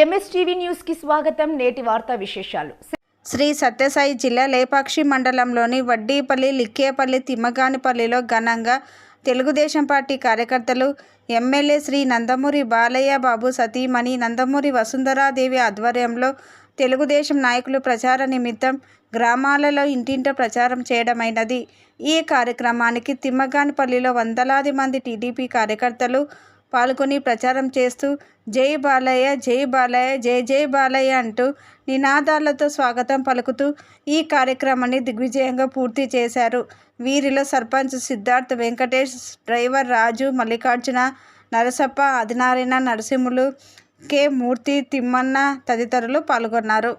MSTV news కి స్వాగతం. నేటి వార్తా విశేషాలు. శ్రీ సత్యసాయి జిల్లా లేపాక్షి మండలంలోని వడ్డీపల్లి, లిక్కేపల్లి, తిమ్మగానిపల్లిలో ఘనంగా తెలుగుదేశం పార్టీ కార్యకర్తలు, ఎమ్మెల్యే శ్రీ నందమూరి బాలయ్య బాబు సతీమణి నందమూరి వసుంధరాదేవి ఆధ్వర్యంలో తెలుగుదేశం నాయకులు ప్రచార నిమిత్తం గ్రామాలలో ఇంటింట ప్రచారం చేయడమైనది. ఈ కార్యక్రమానికి తిమ్మగానిపల్లిలో వందలాది మంది టీడీపీ కార్యకర్తలు పాల్గొని ప్రచారం చేస్తూ జై బాలయ్య, జై బాలయ్య, జై జై బాలయ్య అంటూ నినాదాలతో స్వాగతం పలుకుతూ ఈ కార్యక్రమాన్ని దిగ్విజయంగా పూర్తి చేశారు. వీరిలో సర్పంచ్ సిద్ధార్థ్, వెంకటేష్, డ్రైవర్ రాజు, మల్లికార్జున, నరసప్ప, ఆదినారాయణ, నరసింహులు, కె మూర్తి, తిమ్మన్న తదితరులు పాల్గొన్నారు.